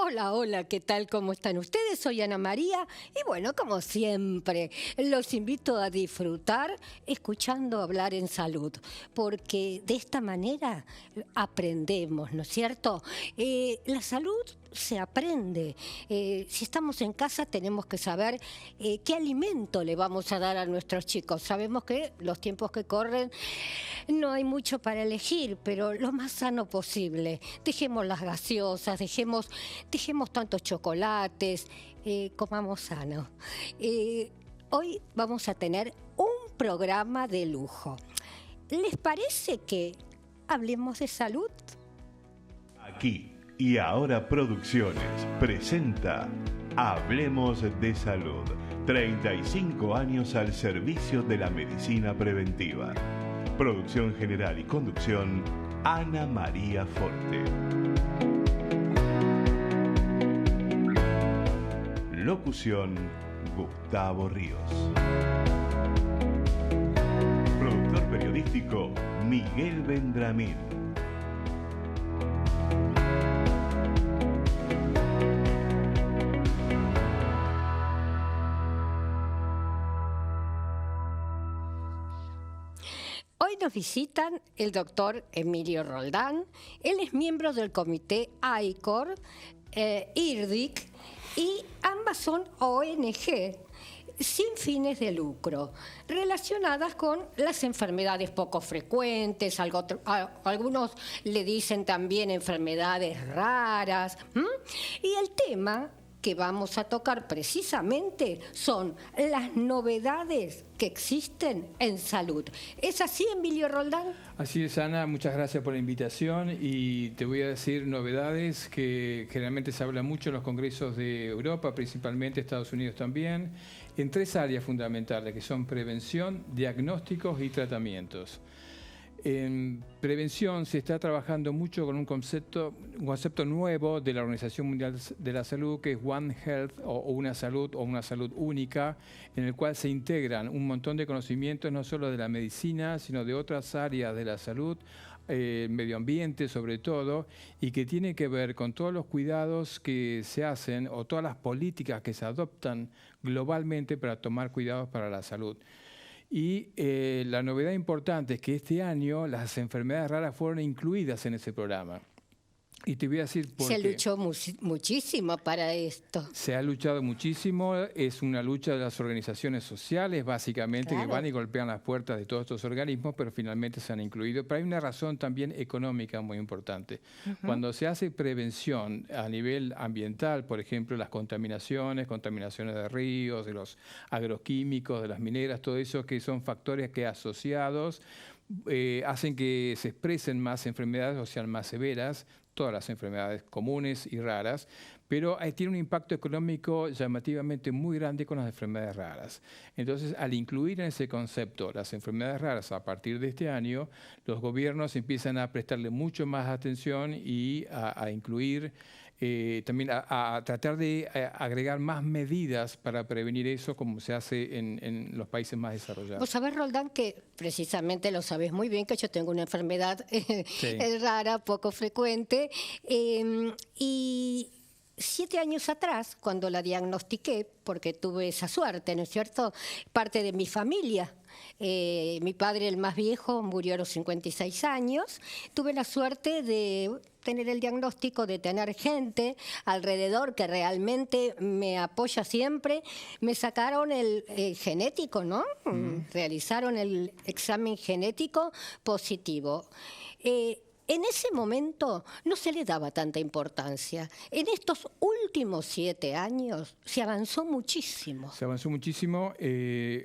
Hola, hola, ¿qué tal? ¿Cómo están ustedes? Soy Ana María y bueno, como siempre, los invito a disfrutar escuchando hablar en salud, porque de esta manera aprendemos, ¿no es cierto? La salud se aprende. Si estamos en casa tenemos que saber qué alimento le vamos a dar a nuestros chicos. Sabemos que los tiempos que corren no hay mucho para elegir, pero lo más sano posible. Dejemos las gaseosas, dejemos tantos chocolates, comamos sano. Hoy vamos a tener un programa de lujo. ¿Les parece que hablemos de salud? Aquí y Ahora Producciones presenta Hablemos de Salud. 35 años al servicio de la medicina preventiva. Producción general y conducción, Ana María Forte. Locución, Gustavo Ríos. Productor periodístico, Miguel Vendramín. Hoy nos visitan el doctor Emilio Roldán. Él es miembro del comité ICOR, IRDIC, y ambas son ONG sin fines de lucro, relacionadas con las enfermedades poco frecuentes, algunos le dicen también enfermedades raras. Y el tema que vamos a tocar precisamente son las novedades que existen en salud. ¿Es así, Emilio Roldán? Así es, Ana, muchas gracias por la invitación y te voy a decir novedades que generalmente se habla mucho en los congresos de Europa, principalmente Estados Unidos también, en tres áreas fundamentales que son prevención, diagnósticos y tratamientos. En prevención se está trabajando mucho con un concepto nuevo de la Organización Mundial de la Salud, que es One Health o una salud única, en el cual se integran un montón de conocimientos no solo de la medicina, sino de otras áreas de la salud, medio ambiente sobre todo, y que tiene que ver con todos los cuidados que se hacen o todas las políticas que se adoptan globalmente para tomar cuidados para la salud. Y la novedad importante es que este año las enfermedades raras fueron incluidas en ese programa. Y te voy a decir por qué. Se luchó muchísimo para esto. Se ha luchado muchísimo, es una lucha de las organizaciones sociales, básicamente, Claro, que van y golpean las puertas de todos estos organismos, pero finalmente se han incluido. Pero hay una razón también económica muy importante. Cuando se hace prevención a nivel ambiental, por ejemplo, las contaminaciones de ríos, de los agroquímicos, de las mineras, todo eso que son factores que asociados hacen que se expresen más enfermedades o sean más severas, todas las enfermedades comunes y raras, pero tiene un impacto económico llamativamente muy grande con las enfermedades raras. Entonces, al incluir en ese concepto las enfermedades raras a partir de este año, los gobiernos empiezan a prestarle mucho más atención y a incluir también a tratar de agregar más medidas para prevenir eso, como se hace en los países más desarrollados. Vos sabés, Roldán, que precisamente lo sabés muy bien, que yo tengo una enfermedad rara, poco frecuente, y 7 años atrás, cuando la diagnostiqué, porque tuve esa suerte, ¿no es cierto? Parte de mi familia. Mi padre, el más viejo, murió a los 56 años. Tuve la suerte de tener el diagnóstico, de tener gente alrededor que realmente me apoya siempre. Me sacaron el genético, ¿no? Realizaron el examen genético positivo. En ese momento no se le daba tanta importancia. En estos últimos 7 años se avanzó muchísimo. Se avanzó muchísimo.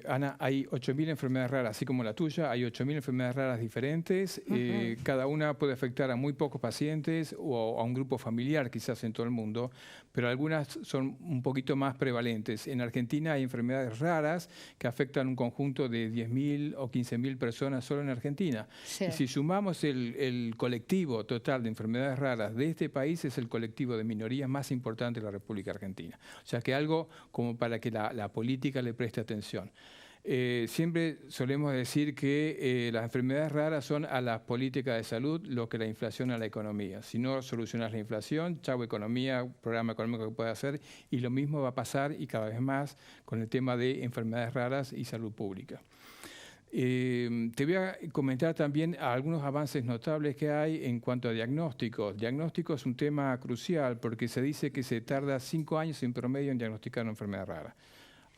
Ana, hay 8.000 enfermedades raras, así como la tuya, hay 8.000 enfermedades raras diferentes. Cada una puede afectar a muy pocos pacientes o a un grupo familiar quizás en todo el mundo, pero algunas son un poquito más prevalentes. En Argentina hay enfermedades raras que afectan un conjunto de 10.000 o 15.000 personas solo en Argentina. Sí. Y si sumamos el colectivo total de enfermedades raras de este país, es el colectivo de minorías más importante de la República Argentina. O sea que algo como para que la política le preste atención. Siempre solemos decir que las enfermedades raras son a las políticas de salud lo que la inflación a la economía. Si no solucionas la inflación, chau economía, programa económico que puede hacer, y lo mismo va a pasar y cada vez más con el tema de enfermedades raras y salud pública. Te voy a comentar también algunos avances notables que hay en cuanto a diagnósticos. Diagnóstico es un tema crucial porque se dice que se tarda 5 años en promedio en diagnosticar una enfermedad rara.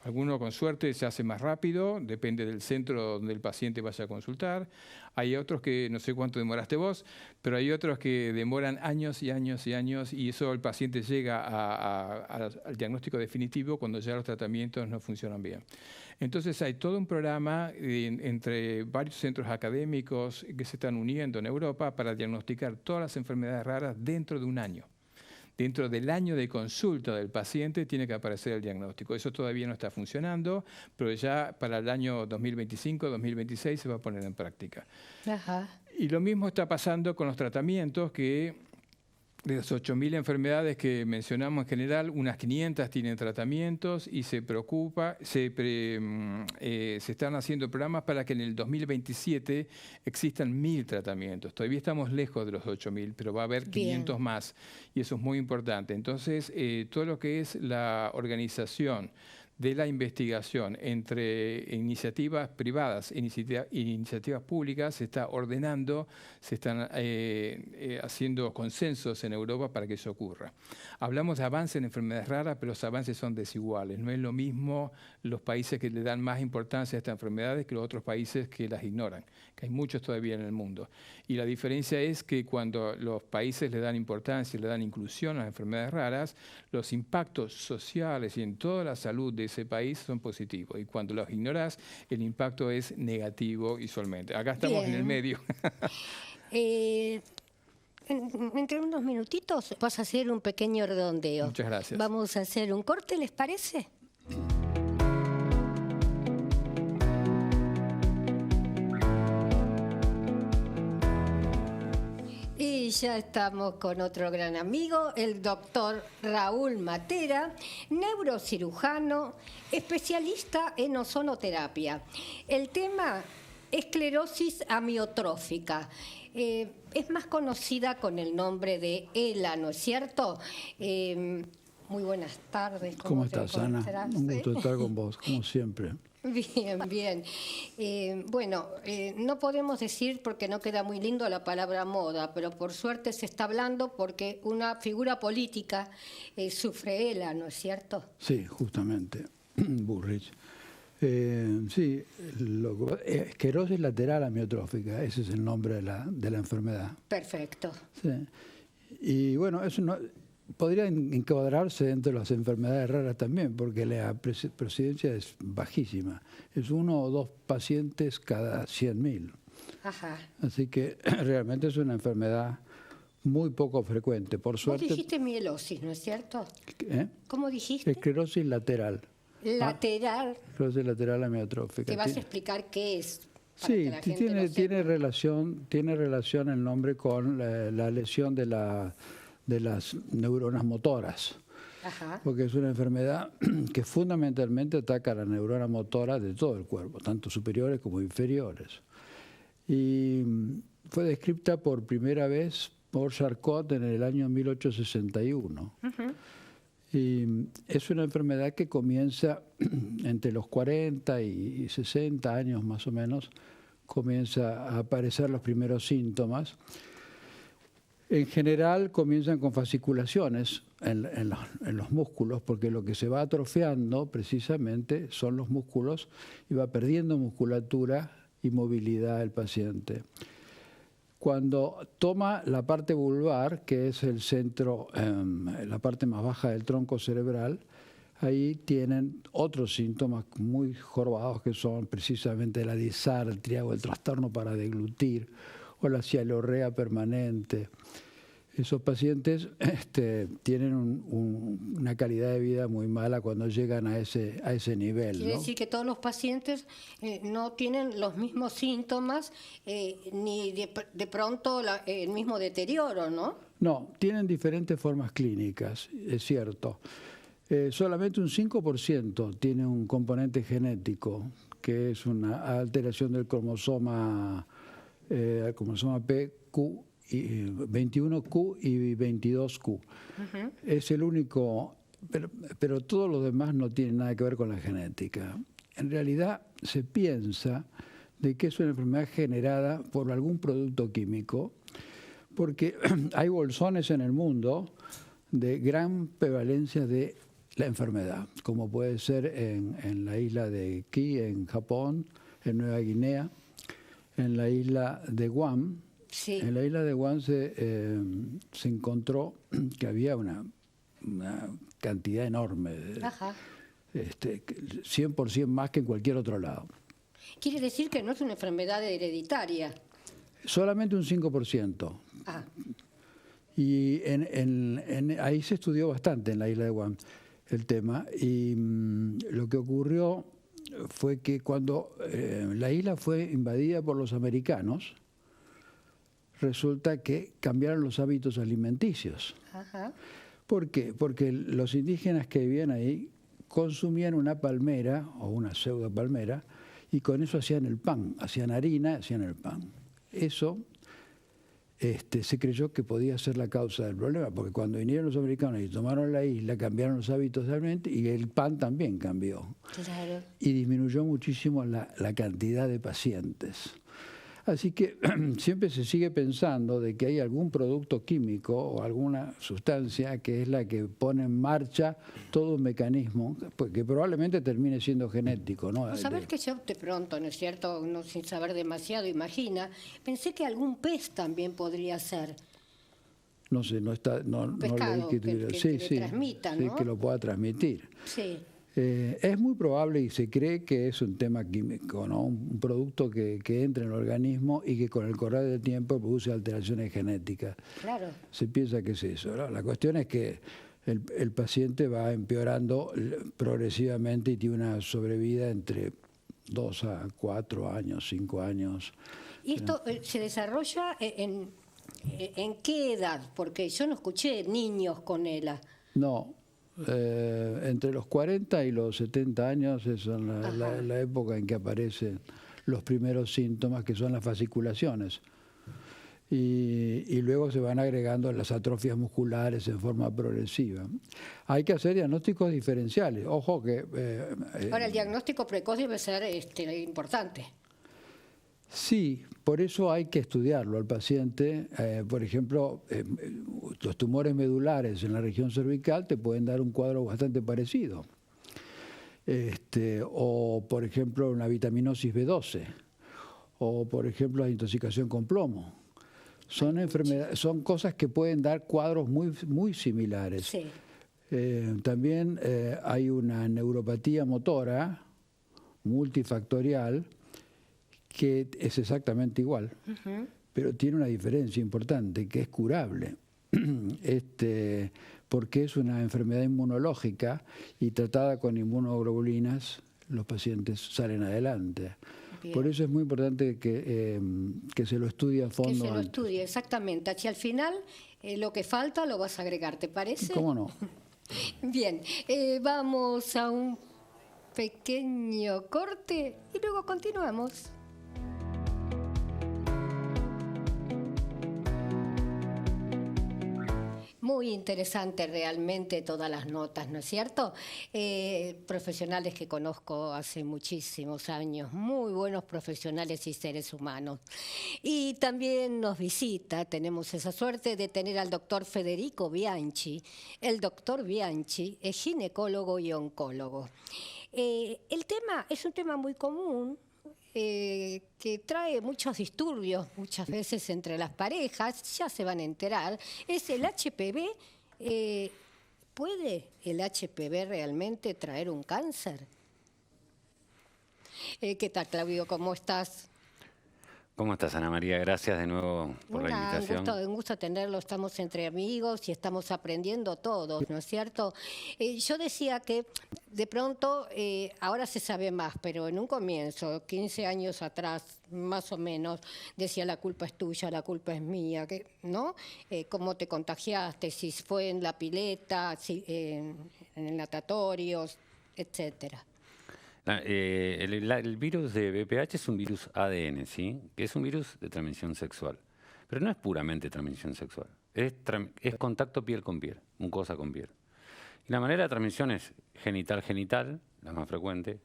Algunos con suerte se hace más rápido, depende del centro donde el paciente vaya a consultar. Hay otros que, no sé cuánto demoraste vos, pero hay otros que demoran años y años y años y eso el paciente llega al diagnóstico definitivo cuando ya los tratamientos no funcionan bien. Entonces hay todo un programa entre varios centros académicos que se están uniendo en Europa para diagnosticar todas las enfermedades raras dentro de un año. Dentro del año de consulta del paciente tiene que aparecer el diagnóstico. Eso todavía no está funcionando, pero ya para el año 2025, 2026 se va a poner en práctica. Ajá. Y lo mismo está pasando con los tratamientos que de las 8.000 enfermedades que mencionamos en general, unas 500 tienen tratamientos y se están haciendo programas para que en el 2027 existan 1.000 tratamientos. Todavía estamos lejos de los 8.000, pero va a haber 500 más y eso es muy importante. Entonces, todo lo que es la organización de la investigación entre iniciativas privadas e iniciativas públicas se está ordenando, se están haciendo consensos en Europa para que eso ocurra. Hablamos de avances en enfermedades raras, pero los avances son desiguales. No es lo mismo los países que le dan más importancia a estas enfermedades que los otros países que las ignoran, que hay muchos todavía en el mundo. Y la diferencia es que cuando los países le dan importancia y le dan inclusión a las enfermedades raras, los impactos sociales y en toda la salud de ese país son positivos. Y cuando los ignoras, el impacto es negativo usualmente. Acá estamos en el medio. Entre unos minutitos vas a hacer un pequeño redondeo. Muchas gracias. Vamos a hacer un corte, ¿les parece? Y ya estamos con otro gran amigo, el doctor Raúl Matera, neurocirujano, especialista en ozonoterapia. El tema, esclerosis amiotrófica. Es más conocida con el nombre de ELA, ¿no es cierto? Muy buenas tardes. ¿Cómo estás, Ana? Un gusto estar con vos, como siempre. Bien, bien. No podemos decir, porque no queda muy lindo la palabra moda, pero por suerte se está hablando porque una figura política sufre ELA, ¿no es cierto? Sí, justamente, Bullrich. Sí, esclerosis lateral amiotrófica, ese es el nombre de la enfermedad. Perfecto. Sí. Y bueno, eso podría encuadrarse dentro de las enfermedades raras también, porque la presidencia es bajísima. Es 1 o 2 pacientes cada 100.000. Ajá. Así que realmente es una enfermedad muy poco frecuente. Por suerte. Vos dijiste mielosis, ¿no es cierto? ¿Cómo dijiste? Esclerosis lateral. Lateral. Esclerosis lateral amiotrófica. ¿Te vas a explicar qué es? Sí, tiene relación el nombre con la lesión de las neuronas motoras. Ajá. Porque es una enfermedad que fundamentalmente ataca a la neurona motora de todo el cuerpo, tanto superiores como inferiores. Y fue descrita por primera vez por Charcot en el año 1861. Uh-huh. Y es una enfermedad que comienza entre los 40 y 60 años más o menos, comienza a aparecer los primeros síntomas. En general comienzan con fasciculaciones en los músculos, porque lo que se va atrofiando precisamente son los músculos y va perdiendo musculatura y movilidad el paciente. Cuando toma la parte vulvar, que es el centro, la parte más baja del tronco cerebral, ahí tienen otros síntomas muy jorobados que son precisamente la disartria o el trastorno para deglutir o la cialorrea permanente. Esos pacientes tienen una calidad de vida muy mala cuando llegan a ese nivel. Quiere decir que todos los pacientes no tienen los mismos síntomas ni de pronto el mismo deterioro, ¿no? No, tienen diferentes formas clínicas, es cierto. Solamente un 5% tiene un componente genético, que es una alteración del cromosoma P, Q, 21Q y 22Q. Es el único, pero todo lo demás no tiene nada que ver con la genética. En realidad se piensa de que es una enfermedad generada por algún producto químico, porque hay bolsones en el mundo de gran prevalencia de la enfermedad, como puede ser en la isla de Ki, en Japón, en Nueva Guinea, en la isla de Guam. Sí. En la isla de Guam se encontró que había una cantidad enorme, 100% más que en cualquier otro lado. Quiere decir que no es una enfermedad hereditaria. Solamente un 5%. Ah. Y ahí se estudió bastante en la isla de Guam el tema, y lo que ocurrió fue que cuando la isla fue invadida por los americanos, resulta que cambiaron los hábitos alimenticios. Ajá. ¿Por qué? Porque los indígenas que vivían ahí consumían una palmera o una pseudo palmera y con eso hacían el pan, hacían harina, hacían el pan. Eso se creyó que podía ser la causa del problema, porque cuando vinieron los americanos y tomaron la isla, cambiaron los hábitos de alimento y el pan también cambió. Claro. Y disminuyó muchísimo la cantidad de pacientes. Así que siempre se sigue pensando de que hay algún producto químico o alguna sustancia que es la que pone en marcha todo un mecanismo que probablemente termine siendo genético, ¿no? Saber que yo de pronto, ¿no es cierto?, uno sin saber demasiado imagina, pensé que algún pez también podría ser. No sé, no pescado leí que tuviera. que transmita, ¿no? Sí, que lo pueda transmitir. Sí. Es muy probable y se cree que es un tema químico, ¿no? Un producto que entra en el organismo y que con el correr del tiempo produce alteraciones genéticas. Claro. Se piensa que es eso, ¿no? La cuestión es que el paciente va empeorando progresivamente y tiene una sobrevida entre 2 a 4 años, 5 años. ¿Y esto se desarrolla en qué edad? Porque yo no escuché niños con ELA. No. Entre los 40 y los 70 años es la época en que aparecen los primeros síntomas, que son las fasciculaciones. Y luego se van agregando las atrofias musculares en forma progresiva. Hay que hacer diagnósticos diferenciales. Ojo que... Ahora, el diagnóstico precoz debe ser importante. Sí, por eso hay que estudiarlo al paciente. Por ejemplo, los tumores medulares en la región cervical te pueden dar un cuadro bastante parecido. O, por ejemplo, una vitaminosis B12. O, por ejemplo, la intoxicación con plomo. Son cosas que pueden dar cuadros muy similares. Sí. También hay una neuropatía motora multifactorial que es exactamente igual, pero tiene una diferencia importante, que es curable, porque es una enfermedad inmunológica y tratada con inmunoglobulinas los pacientes salen adelante. Bien. Por eso es muy importante que se lo estudie a fondo. Que se lo estudie, exactamente. Si al final lo que falta lo vas a agregar, ¿te parece? ¿Cómo no? Bien, vamos a un pequeño corte y luego continuamos. Muy interesante realmente todas las notas, ¿no es cierto? Profesionales que conozco hace muchísimos años, muy buenos profesionales y seres humanos. Y también nos visita, tenemos esa suerte de tener al doctor Federico Bianchi. El doctor Bianchi es ginecólogo y oncólogo. El tema es un tema muy común, que trae muchos disturbios muchas veces entre las parejas, ya se van a enterar, es el HPV. ¿Puede el HPV realmente traer un cáncer? ¿Qué tal, Claudio? ¿Cómo estás? ¿Cómo estás, Ana María? Gracias de nuevo por la invitación. Un gusto tenerlo, estamos entre amigos y estamos aprendiendo todos, ¿no es cierto? Yo decía que de pronto, ahora se sabe más, pero en un comienzo, 15 años atrás, más o menos, decía la culpa es tuya, la culpa es mía, ¿no? ¿Cómo te contagiaste? Si fue en la pileta, si, en en natatorios, etcétera. El virus de VPH es un virus ADN, ¿sí? Que es un virus de transmisión sexual. Pero no es puramente transmisión sexual. Es contacto piel con piel, mucosa con piel. Y la manera de transmisión es genital-genital, la más frecuente,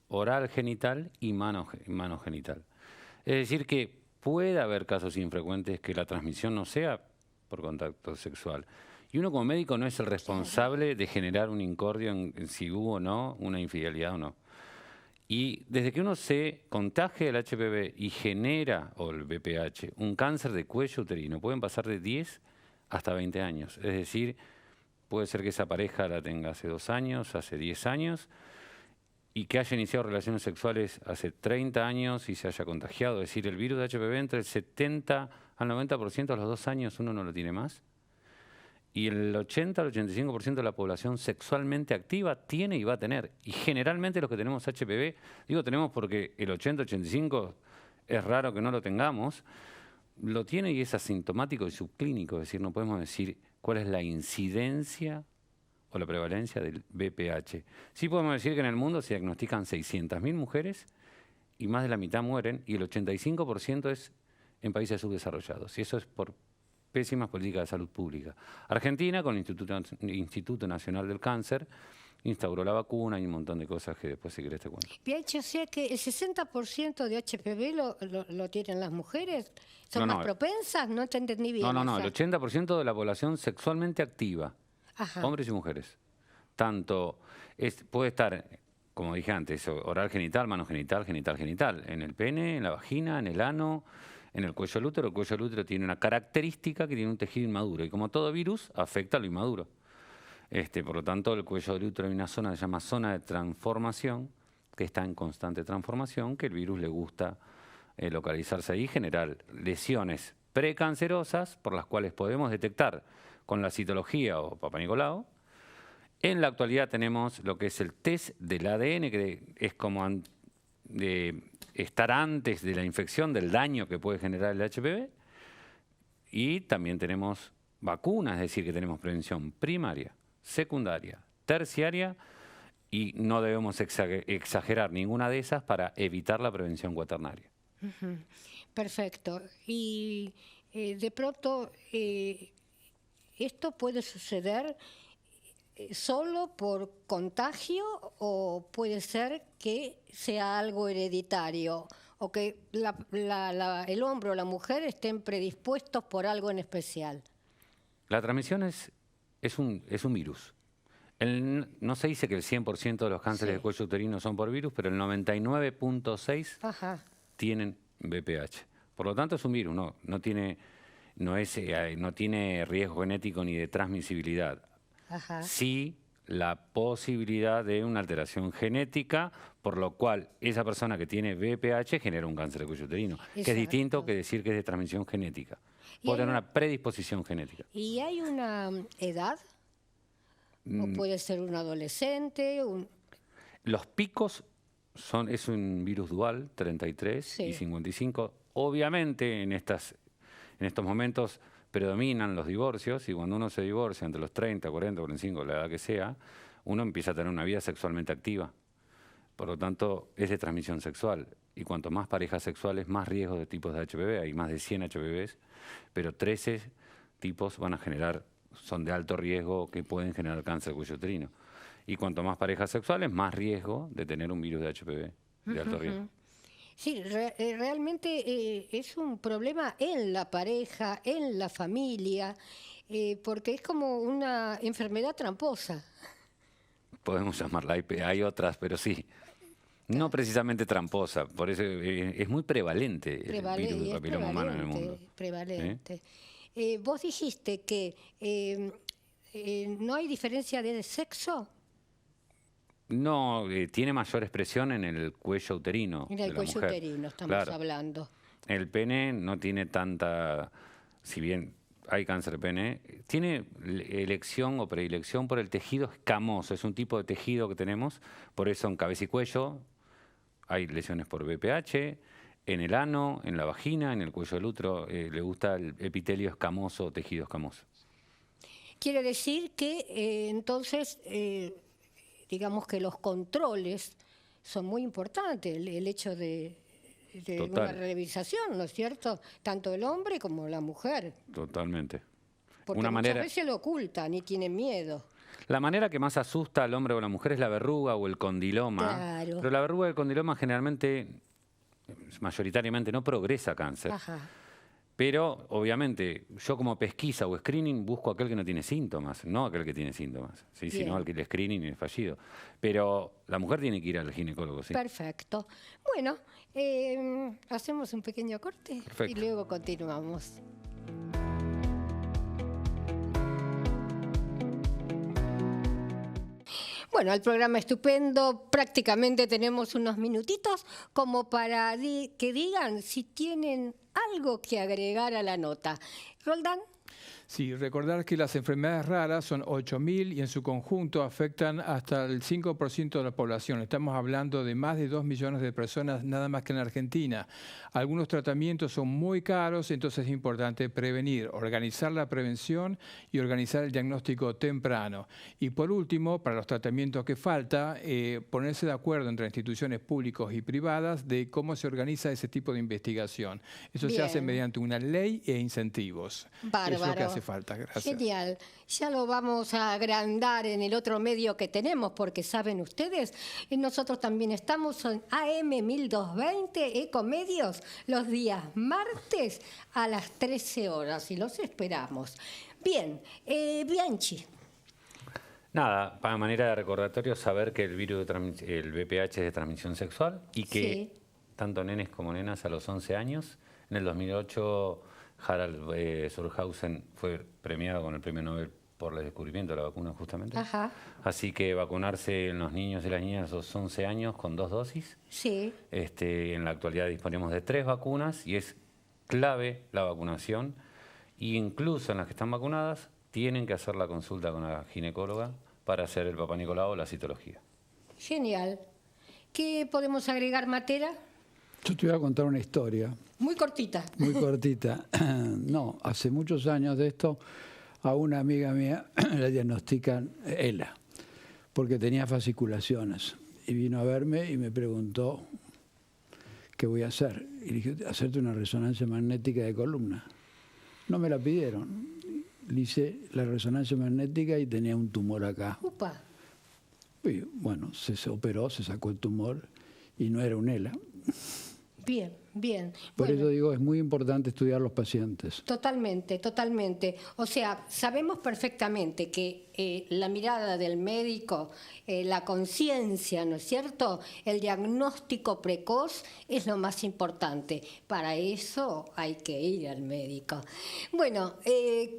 oral-genital y mano-genital. Es decir, que puede haber casos infrecuentes que la transmisión no sea por contacto sexual. Y uno como médico no es el responsable de generar un incordio en si hubo o no una infidelidad o no. Y desde que uno se contagia el HPV y genera, o el VPH, un cáncer de cuello uterino, pueden pasar de 10 hasta 20 años. Es decir, puede ser que esa pareja la tenga hace 2 años, hace 10 años, y que haya iniciado relaciones sexuales hace 30 años y se haya contagiado. Es decir, el virus de HPV entre el 70 al 90% a los 2 años uno no lo tiene más. Y el 80 al 85% de la población sexualmente activa tiene y va a tener. Y generalmente los que tenemos HPV, digo tenemos porque el 80-85 es raro que no lo tengamos, lo tiene y es asintomático y subclínico. Es decir, no podemos decir cuál es la incidencia o la prevalencia del VPH. Sí podemos decir que en el mundo se diagnostican 600.000 mujeres y más de la mitad mueren, y el 85% es en países subdesarrollados. Y eso es por pésimas políticas de salud pública. Argentina, con el Instituto Nacional del Cáncer, instauró la vacuna y un montón de cosas que después, si querés, te cuento. O sea que el 60% de HPV lo tienen las mujeres. ¿Son más propensas? No te entendí bien. No, el 80% de la población sexualmente activa, hombres y mujeres. Tanto puede estar, como dije antes, oral genital, mano genital, genital genital, en el pene, en la vagina, en el ano, en el cuello del útero. El cuello del útero tiene una característica que tiene un tejido inmaduro, y como todo virus, afecta a lo inmaduro. Por lo tanto, el cuello del útero hay una zona que se llama zona de transformación, que está en constante transformación, que el virus le gusta localizarse ahí y generar lesiones precancerosas por las cuales podemos detectar con la citología o Papá Nicolau. En la actualidad tenemos lo que es el test del ADN, que es como estar antes de la infección, del daño que puede generar el HPV. Y también tenemos vacunas, es decir, que tenemos prevención primaria, secundaria, terciaria, y no debemos exagerar ninguna de esas para evitar la prevención cuaternaria. Perfecto. Y de pronto, ¿esto puede suceder solo por contagio o puede ser que sea algo hereditario o que el hombre o la mujer estén predispuestos por algo en especial? La transmisión es un virus. No se dice que el 100% de los cánceres de cuello uterino son por virus, pero el 99.6% tienen VPH. Por lo tanto, es un virus, no tiene riesgo genético ni de transmisibilidad. Sí, la posibilidad de una alteración genética, por lo cual esa persona que tiene VPH genera un cáncer de cuello uterino, que es distinto que decir que es de transmisión genética. Puede tener una predisposición genética. ¿Y hay una edad? ¿O puede ser un adolescente? Los picos es un virus dual, 33 y 55. Obviamente en estos momentos predominan los divorcios, y cuando uno se divorcia entre los 30, 40, 45, la edad que sea, uno empieza a tener una vida sexualmente activa. Por lo tanto, es de transmisión sexual. Y cuanto más parejas sexuales, más riesgos de tipos de HPV. Hay más de 100 HPVs, pero 13 tipos son de alto riesgo, que pueden generar cáncer de cuello uterino. Y cuanto más parejas sexuales, más riesgo de tener un virus de HPV de alto riesgo. Sí, realmente es un problema en la pareja, en la familia, porque es como una enfermedad tramposa. Podemos llamarla, hay otras, pero sí. No precisamente tramposa, por eso es muy prevalente el virus del papiloma humano en el mundo. Prevalente. Vos dijiste que no hay diferencia de sexo. No, tiene mayor expresión en el cuello uterino. En el cuello uterino estamos hablando. El pene no tiene tanta, si bien hay cáncer de pene, tiene elección o predilección por el tejido escamoso. Es un tipo de tejido que tenemos, por eso en cabeza y cuello hay lesiones por VPH, en el ano, en la vagina, en el cuello del útero, le gusta el epitelio escamoso, tejido escamoso. Quiere decir que entonces digamos que los controles son muy importantes, el hecho de una revisación, ¿no es cierto? Tanto el hombre como la mujer. Totalmente. Porque muchas veces lo ocultan y tienen miedo. La manera que más asusta al hombre o a la mujer es la verruga o el condiloma. Claro. Pero la verruga y el condiloma generalmente, mayoritariamente, no progresa a cáncer. Ajá. Pero, obviamente, yo como pesquisa o screening busco aquel que no tiene síntomas, no aquel que tiene síntomas. ¿Sí? Si no, el screening es fallido. Pero la mujer tiene que ir al ginecólogo, ¿sí? Perfecto. Bueno, hacemos un pequeño corte. Perfecto. Y luego continuamos. Bueno, el programa estupendo, prácticamente tenemos unos minutitos como para que digan si tienen algo que agregar a la nota. Roldán. Sí, recordar que las enfermedades raras son 8.000 y en su conjunto afectan hasta el 5% de la población. Estamos hablando de más de 2 millones de personas nada más que en Argentina. Algunos tratamientos son muy caros, entonces es importante prevenir, organizar la prevención y organizar el diagnóstico temprano. Y por último, para los tratamientos que falta, ponerse de acuerdo entre instituciones públicas y privadas de cómo se organiza ese tipo de investigación. Eso se hace mediante una ley e incentivos. Bárbaro. Es lo que hace falta. Gracias. Genial. Ya lo vamos a agrandar en el otro medio que tenemos, porque saben ustedes, nosotros también estamos en AM 1220 Ecomedios los días martes a las 13 horas y los esperamos. Bien, Bianchi. Nada, para manera de recordatorio, saber que el el VPH es de transmisión sexual y que tanto nenes como nenas a los 11 años, en el 2008... Harald Surhausen fue premiado con el premio Nobel por el descubrimiento de la vacuna justamente. Ajá. Así que vacunarse en los niños y las niñas a los 11 años con 2 dosis. Sí. En la actualidad disponemos de 3 vacunas y es clave la vacunación. Y incluso en las que están vacunadas tienen que hacer la consulta con la ginecóloga para hacer el Papá Nicolau o la citología. Genial. ¿Qué podemos agregar, Matera? Yo te voy a contar una historia. Muy cortita. Muy cortita. No, hace muchos años de esto, a una amiga mía le diagnostican ELA, porque tenía fasciculaciones. Y vino a verme y me preguntó, ¿qué voy a hacer? Y dije, hacerte una resonancia magnética de columna. No me la pidieron. Le hice la resonancia magnética y tenía un tumor acá. Upa. Y bueno, se operó, se sacó el tumor y no era un ELA. Bien, bien. Por eso digo, es muy importante estudiar los pacientes. Totalmente, totalmente. O sea, sabemos perfectamente que la mirada del médico, la conciencia, ¿no es cierto? El diagnóstico precoz es lo más importante. Para eso hay que ir al médico. Bueno,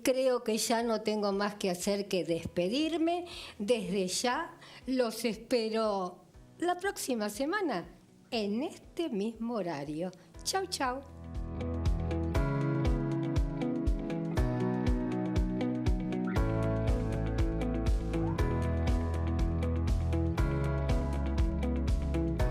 creo que ya no tengo más que hacer que despedirme. Desde ya los espero la próxima semana en este mismo horario. Chau, chau.